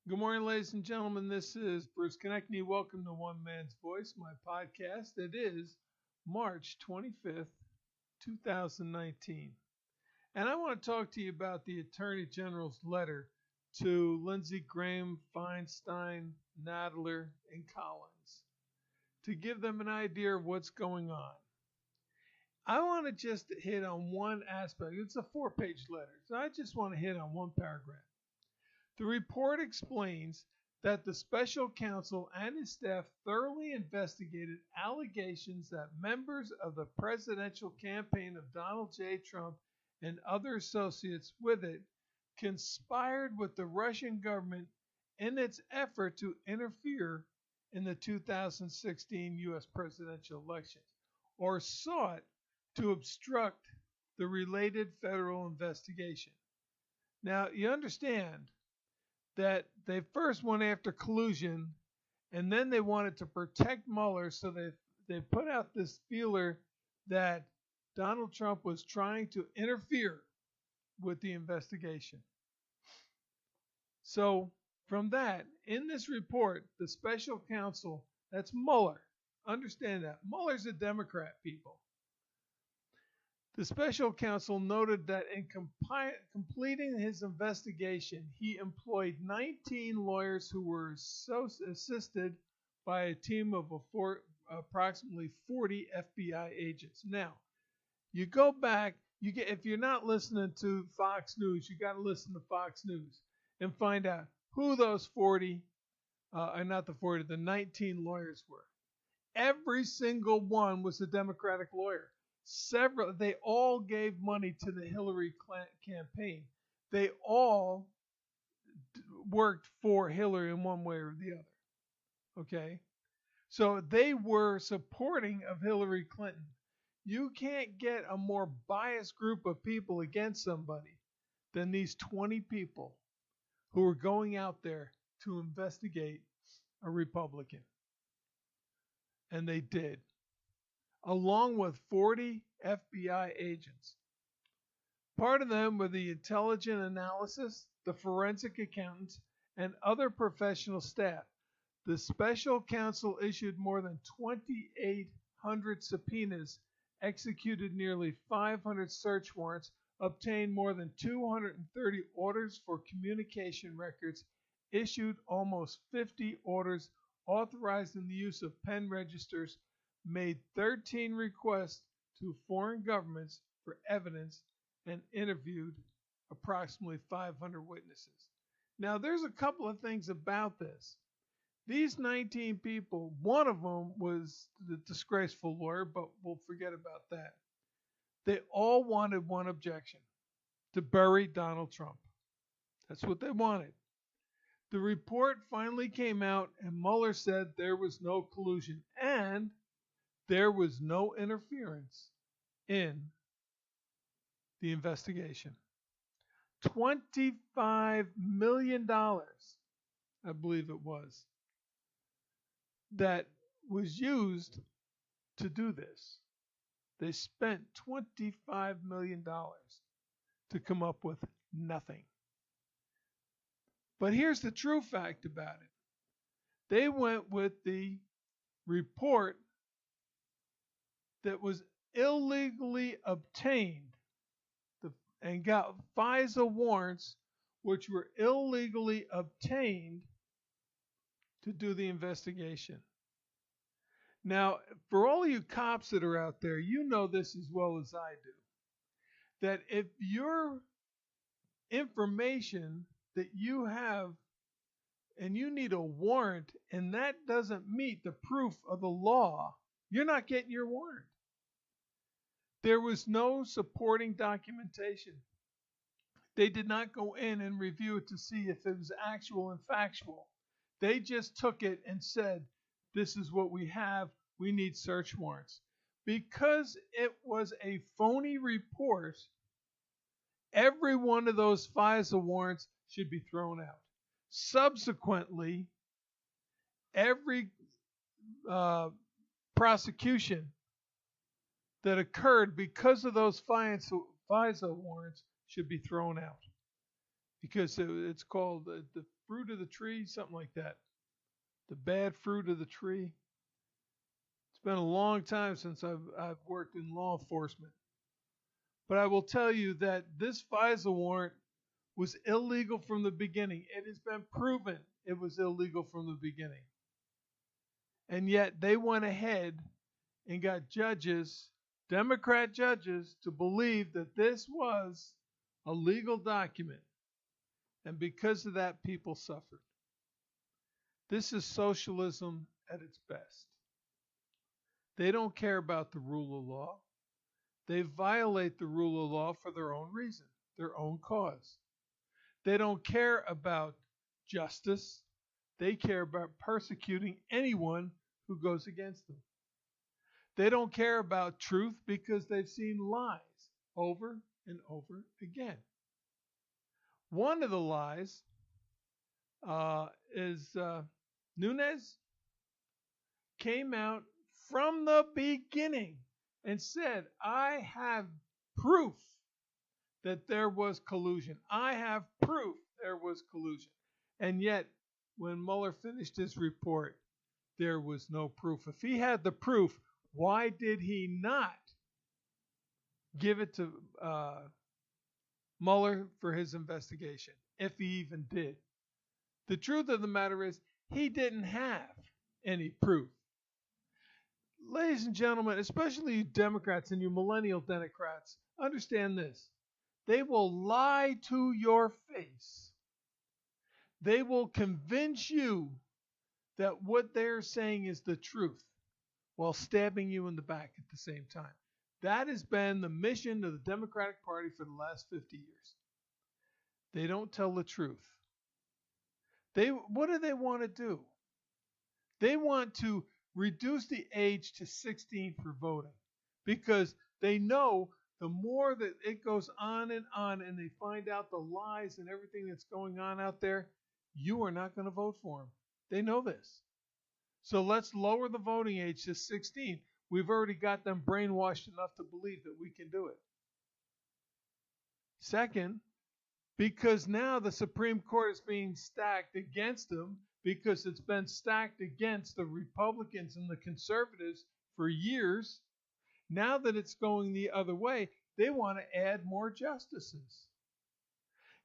Good morning, ladies and gentlemen. This is Bruce Konechny. Welcome to One Man's Voice, my podcast. It is March 25th, 2019. And I want to talk to you about the Attorney General's letter to Lindsey Graham, Feinstein, Nadler, and Collins to give them an idea of what's going on. I want to just hit on one aspect. It's a 4-page letter, so I just want to hit on one paragraph. The report explains that the special counsel and his staff thoroughly investigated allegations that members of the presidential campaign of Donald J. Trump and other associates with it conspired with the Russian government in its effort to interfere in the 2016 U.S. presidential elections, or sought to obstruct the related federal investigation. Now, you understand that they first went after collusion, and then they wanted to protect Mueller, so they put out this feeler that Donald Trump was trying to interfere with the investigation. So from that, in this report, the special counsel, that's Mueller. Understand that. Mueller's a Democrat, people. The special counsel noted that in completing his investigation, he employed 19 lawyers who were assisted by a team of approximately 40 FBI agents. Now, you go back, if you're not listening to Fox News, you got to listen to Fox News and find out who those the 19 lawyers were. Every single one was a Democratic lawyer. They all gave money to the Hillary Clinton campaign. They all worked for Hillary in one way or the other. Okay? So they were supporting of Hillary Clinton. You can't get a more biased group of people against somebody than these 20 people who were going out there to investigate a Republican. And they did, along with 40 FBI agents. Part of them were the intelligence analysis, the forensic accountants, and other professional staff. The special counsel issued more than 2,800 subpoenas, executed nearly 500 search warrants, obtained more than 230 orders for communication records, issued almost 50 orders authorizing the use of pen registers, made 13 requests to foreign governments for evidence, and interviewed approximately 500 witnesses. Now, there's a couple of things about this. These 19 people, one of them was the disgraceful lawyer, but we'll forget about that. They all wanted one objection: to bury Donald Trump. That's what they wanted. The report finally came out, and Mueller said there was no collusion and there was no interference in the investigation. $25 million, I believe it was, that was used to do this. They spent $25 million to come up with nothing. But here's the true fact about it. They went with the report that was illegally obtained and got FISA warrants, which were illegally obtained to do the investigation. Now, for all you cops that are out there, you know this as well as I do, that if your information that you have and you need a warrant and that doesn't meet the proof of the law, you're not getting your warrant. There was no supporting documentation. They did not go in and review it to see if it was actual and factual. They just took it and said, this is what we have. We need search warrants. Because it was a phony report, every one of those FISA warrants should be thrown out. Subsequently, every prosecution that occurred because of those FISA warrants should be thrown out, because it's called the fruit of the tree, something like that. The bad fruit of the tree. It's been a long time since I've worked in law enforcement. But I will tell you that this FISA warrant was illegal from the beginning. It has been proven it was illegal from the beginning. And yet they went ahead and got judges, Democrat judges, to believe that this was a legal document. And because of that, people suffered. This is socialism at its best. They don't care about the rule of law. They violate the rule of law for their own reason, their own cause. They don't care about justice. They care about persecuting anyone who goes against them. They don't care about truth because they've seen lies over and over again. One of the lies is Nunes came out from the beginning and said, I have proof that there was collusion. I have proof there was collusion. And yet, when Mueller finished his report, there was no proof. If he had the proof, why did he not give it to Mueller for his investigation, if he even did? The truth of the matter is, he didn't have any proof. Ladies and gentlemen, especially you Democrats and you millennial Democrats, understand this. They will lie to your face. They will convince you that what they're saying is the truth while stabbing you in the back at the same time. That has been the mission of the Democratic Party for the last 50 years. They don't tell the truth. What do they want to do? They want to reduce the age to 16 for voting because they know the more that it goes on and they find out the lies and everything that's going on out there, you are not going to vote for them. They know this. So let's lower the voting age to 16. We've already got them brainwashed enough to believe that we can do it. Second, because now the Supreme Court is being stacked against them because it's been stacked against the Republicans and the conservatives for years. Now that it's going the other way, they want to add more justices.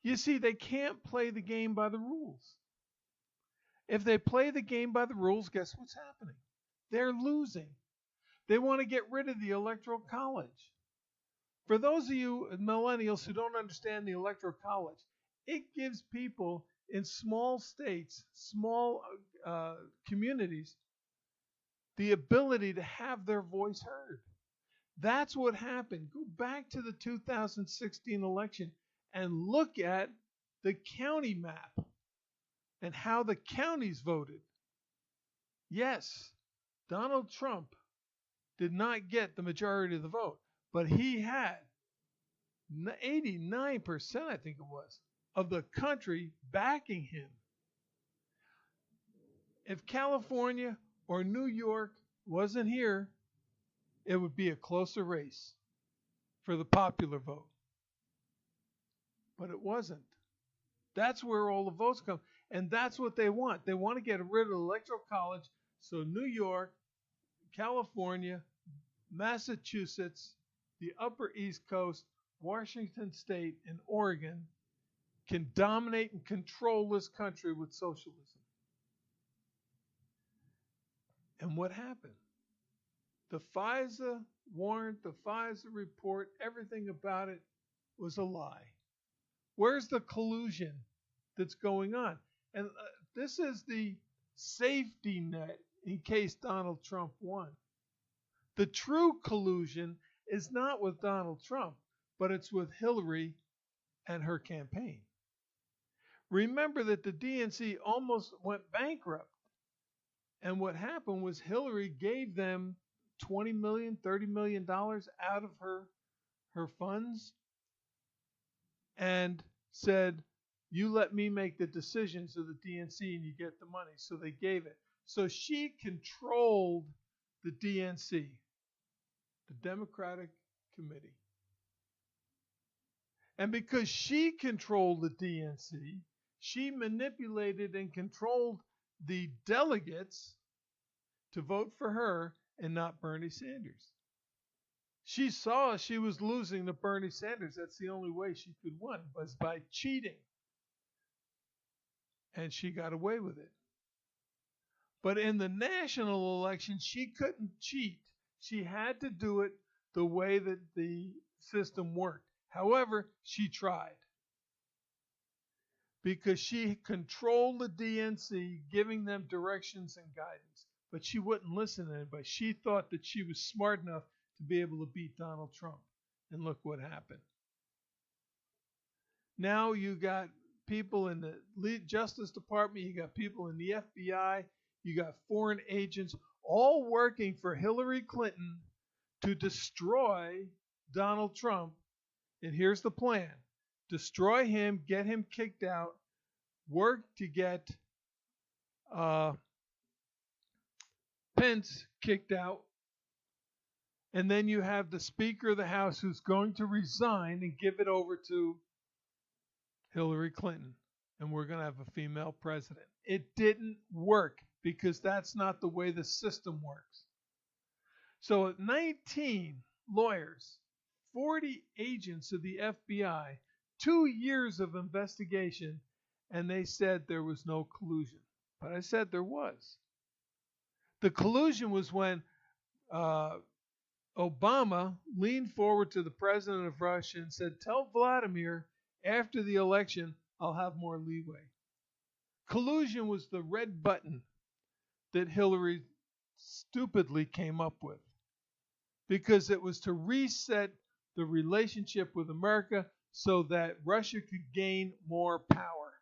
You see, they can't play the game by the rules. If they play the game by the rules, guess what's happening? They're losing. They want to get rid of the Electoral College. For those of you millennials who don't understand the Electoral College, it gives people in small states, small communities, the ability to have their voice heard. That's what happened. Go back to the 2016 election and look at the county map and how the counties voted. Yes, Donald Trump did not get the majority of the vote, but he had 89%, I think it was, of the country backing him. If California or New York wasn't here, it would be a closer race for the popular vote. But it wasn't. That's where all the votes come. And that's what they want. They want to get rid of the Electoral College so New York, California, Massachusetts, the Upper East Coast, Washington State, and Oregon can dominate and control this country with socialism. And what happened? The FISA warrant, the FISA report, everything about it was a lie. Where's the collusion that's going on? And this is the safety net in case Donald Trump won. The true collusion is not with Donald Trump, but it's with Hillary and her campaign. Remember that the DNC almost went bankrupt. And what happened was Hillary gave them $20 million, $30 million out of her funds and said, you let me make the decisions of the DNC and you get the money. So they gave it. So she controlled the DNC, the Democratic Committee. And because she controlled the DNC, She manipulated and controlled the delegates to vote for her and not Bernie Sanders. She saw she was losing to Bernie Sanders. That's the only way she could win, was by cheating. And she got away with it. But in the national election, she couldn't cheat. She had to do it the way that the system worked. However, she tried. Because she controlled the DNC, giving them directions and guidance. But she wouldn't listen to anybody. She thought that she was smart enough to be able to beat Donald Trump. And look what happened. Now you got people in the Justice Department, you got people in the FBI, you got foreign agents, all working for Hillary Clinton to destroy Donald Trump. And here's the plan. Destroy him, get him kicked out, work to get Pence kicked out, and then you have the Speaker of the House who's going to resign and give it over to Hillary Clinton, and we're going to have a female president. It didn't work because that's not the way the system works. So 19 lawyers, 40 agents of the FBI, 2 years of investigation, and they said there was no collusion. But I said there was. The collusion was when Obama leaned forward to the president of Russia and said, tell Vladimir after the election, I'll have more leeway. Collusion was the red button that Hillary stupidly came up with because it was to reset the relationship with America so that Russia could gain more power.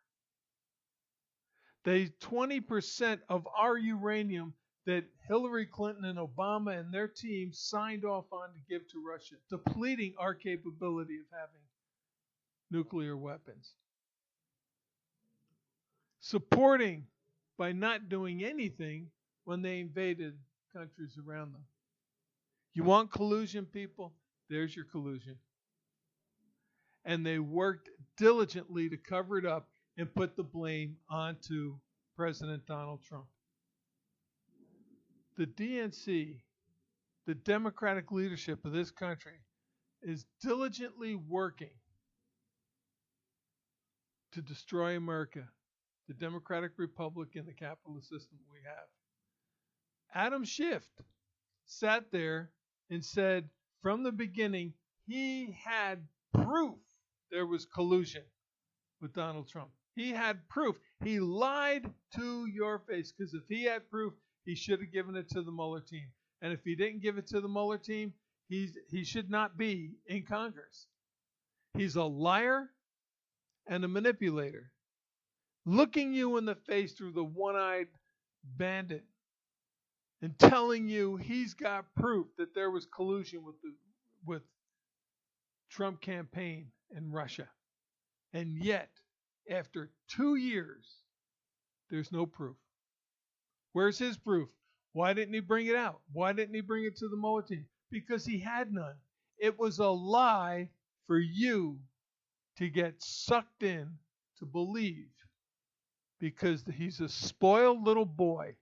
The 20% of our uranium that Hillary Clinton and Obama and their team signed off on to give to Russia, depleting our capability of having nuclear weapons. Supporting by not doing anything when they invaded countries around them. You want collusion, people? There's your collusion. And they worked diligently to cover it up and put the blame onto President Donald Trump. The DNC, the Democratic leadership of this country, is diligently working to destroy America, the Democratic Republic, and the capitalist system we have. Adam Schiff sat there and said from the beginning he had proof there was collusion with Donald Trump. He had proof. He lied to your face because if he had proof, he should have given it to the Muller team. And if he didn't give it to the Muller team, he should not be in Congress. He's a liar and a manipulator, looking you in the face through the one-eyed bandit and telling you he's got proof that there was collusion with Trump campaign in Russia. And yet, after 2 years, there's no proof. Where's his proof? Why didn't he bring it out? Why didn't he bring it to the Mueller team? Because he had none. It was a lie for you to get sucked in to believe, because he's a spoiled little boy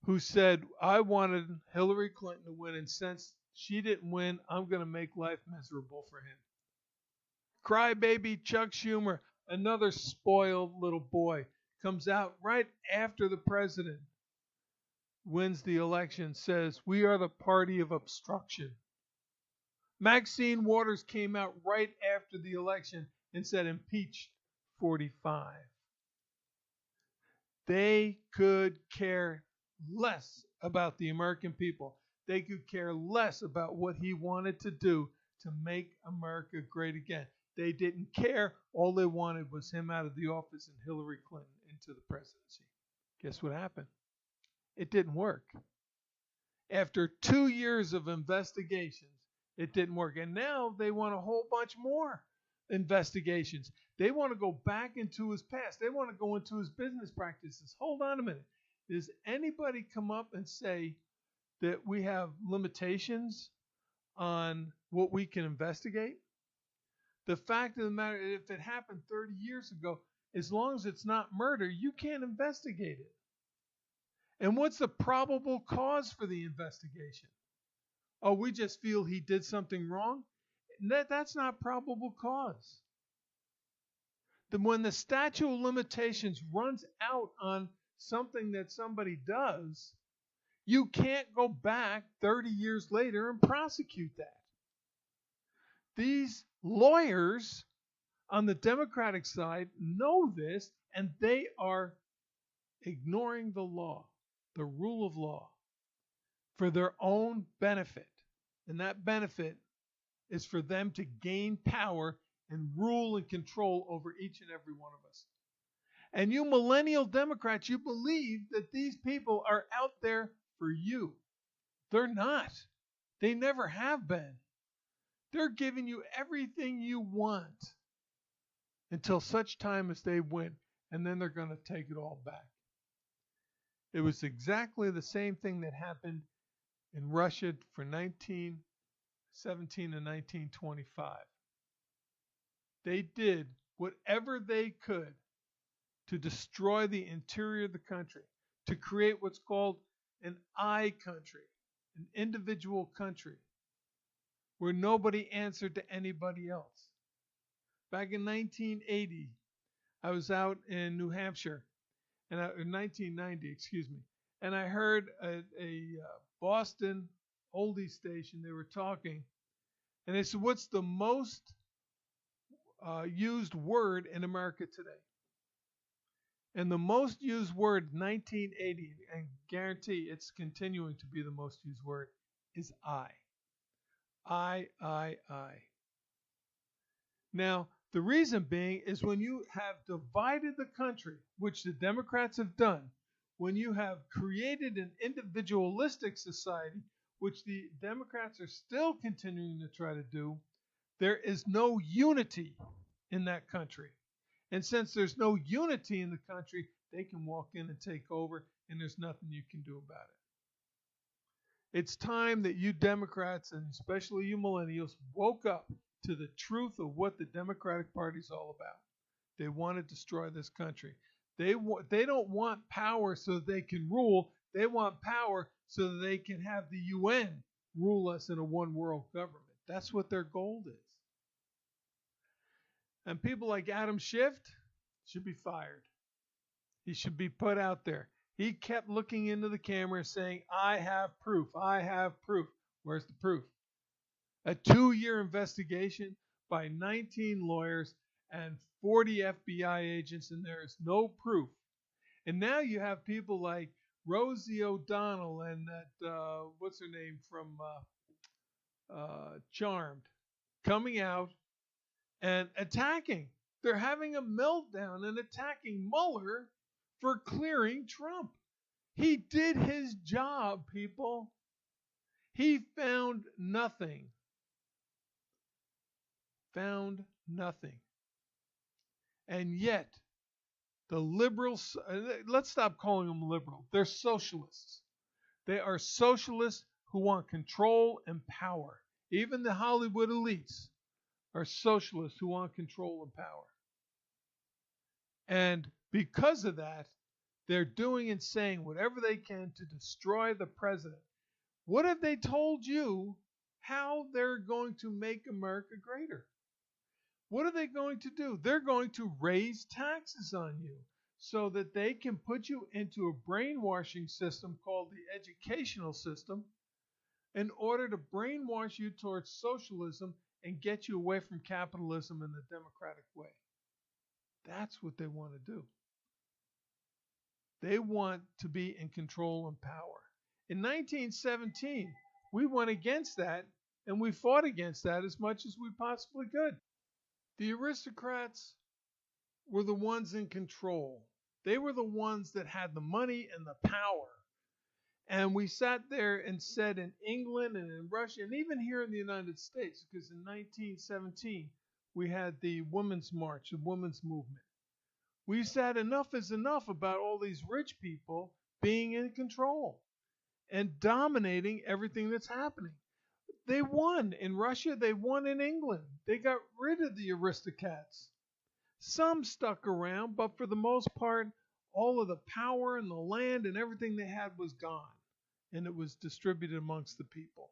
who said, I wanted Hillary Clinton to win, and since she didn't win, I'm going to make life miserable for him. Crybaby Chuck Schumer, another spoiled little boy, comes out right after the president wins the election, says, we are the party of obstruction. Maxine Waters came out right after the election and said, impeach 45. They could care less about the American people. They could care less about what he wanted to do to make America great again. They didn't care. All they wanted was him out of the office and Hillary Clinton into the presidency. Guess what happened? It didn't work. After 2 years of investigations, it didn't work. And now they want a whole bunch more investigations. They want to go back into his past. They want to go into his business practices. Hold on a minute. Does anybody come up and say that we have limitations on what we can investigate? The fact of the matter, if it happened 30 years ago, as long as it's not murder, you can't investigate it. And what's the probable cause for the investigation? Oh, we just feel he did something wrong? That's not probable cause. Then when the statute of limitations runs out on something that somebody does, you can't go back 30 years later and prosecute that. These lawyers on the Democratic side know this, and they are ignoring the law, the rule of law, for their own benefit. And that benefit is for them to gain power and rule and control over each and every one of us. And you millennial Democrats, you believe that these people are out there for you. They're not. They never have been. They're giving you everything you want until such time as they win, and then they're going to take it all back. It was exactly the same thing that happened in Russia for 1917 and 1925. They did whatever they could to destroy the interior of the country, to create what's called an I country, an individual country, where nobody answered to anybody else. Back in 1980, I was out in New Hampshire, in 1990, excuse me, and I heard a Boston oldie station. They were talking, and they said, "What's the most used word in America today?" And the most used word in 1980, and guarantee it's continuing to be the most used word, is I. I. Now, the reason being is when you have divided the country, which the Democrats have done, when you have created an individualistic society, which the Democrats are still continuing to try to do, there is no unity in that country. And since there's no unity in the country, they can walk in and take over, and there's nothing you can do about it. It's time that you Democrats, and especially you millennials, woke up to the truth of what the Democratic Party is all about. They want to destroy this country. They don't want power so that they can rule. They want power so that they can have the UN rule us in a one-world government. That's what their goal is. And people like Adam Schiff should be fired. He should be put out there. He kept looking into the camera saying, "I have proof. I have proof." Where's the proof? A 2-year investigation by 19 lawyers and 40 FBI agents, and there is no proof. And now you have people like Rosie O'Donnell and that, what's her name from Charmed, coming out and attacking. They're having a meltdown and attacking Mueller for clearing Trump. He did his job, people. He found nothing. Found nothing. And yet, the liberals, let's stop calling them liberal. They're socialists. They are socialists who want control and power. Even the Hollywood elites are socialists who want control and power. And because of that, they're doing and saying whatever they can to destroy the president. What have they told you how they're going to make America greater? What are they going to do? They're going to raise taxes on you so that they can put you into a brainwashing system called the educational system in order to brainwash you towards socialism and get you away from capitalism in the democratic way. That's what they want to do. They want to be in control and power. In 1917, we went against that, and we fought against that as much as we possibly could. The aristocrats were the ones in control. They were the ones that had the money and the power. And we sat there and said in England and in Russia, and even here in the United States, because in 1917, we had the Women's March, the women's movement. We said enough is enough about all these rich people being in control and dominating everything that's happening. They won in Russia. They won in England. They got rid of the aristocrats. Some stuck around, but for the most part, all of the power and the land and everything they had was gone, and it was distributed amongst the people.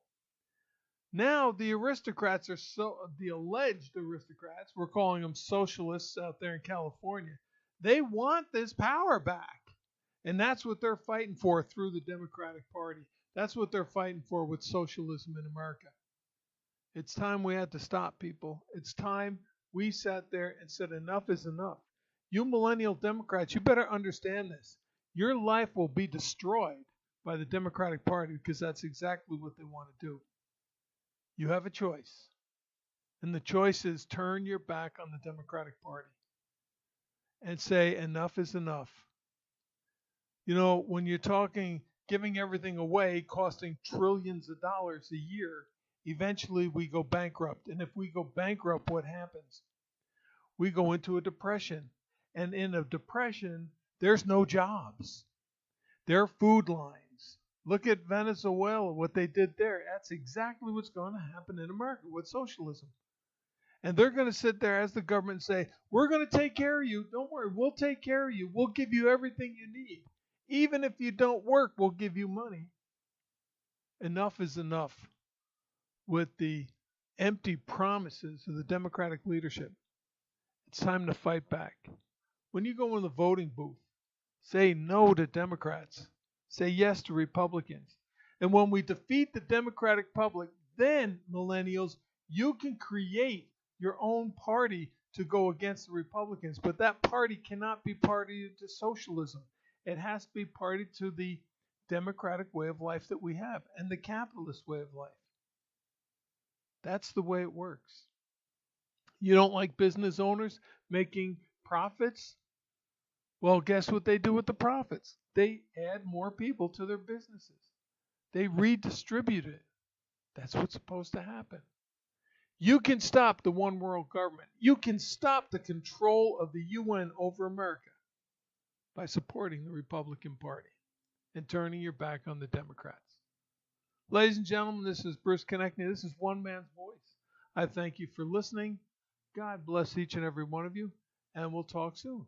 Now the aristocrats the alleged aristocrats, we're calling them socialists out there in California. They want this power back. And that's what they're fighting for through the Democratic Party. That's what they're fighting for with socialism in America. It's time we had to stop, people. It's time we sat there and said enough is enough. You millennial Democrats, you better understand this. Your life will be destroyed by the Democratic Party because that's exactly what they want to do. You have a choice. And the choice is turn your back on the Democratic Party and say enough is enough. You know, when you're talking giving everything away, costing trillions of dollars a year, eventually we go bankrupt. And if we go bankrupt, what happens? We go into a depression. And in a depression, there's no jobs. There are food lines. Look at Venezuela, what they did there. That's exactly what's going to happen in America with socialism. And they're going to sit there as the government and say, we're going to take care of you. Don't worry, we'll take care of you. We'll give you everything you need. Even if you don't work, we'll give you money. Enough is enough with the empty promises of the Democratic leadership. It's time to fight back. When you go in the voting booth, say no to Democrats. Say yes to Republicans. And when we defeat the Democratic public, then, millennials, you can create your own party to go against the Republicans. But that party cannot be party to socialism. It has to be party to the democratic way of life that we have and the capitalist way of life. That's the way it works. You don't like business owners making profits? Well, guess what they do with the profits? They add more people to their businesses. They redistribute it. That's what's supposed to happen. You can stop the one world government. You can stop the control of the UN over America by supporting the Republican Party and turning your back on the Democrats. Ladies and gentlemen, this is Bruce Connecting. This is One Man's Voice. I thank you for listening. God bless each and every one of you, and we'll talk soon.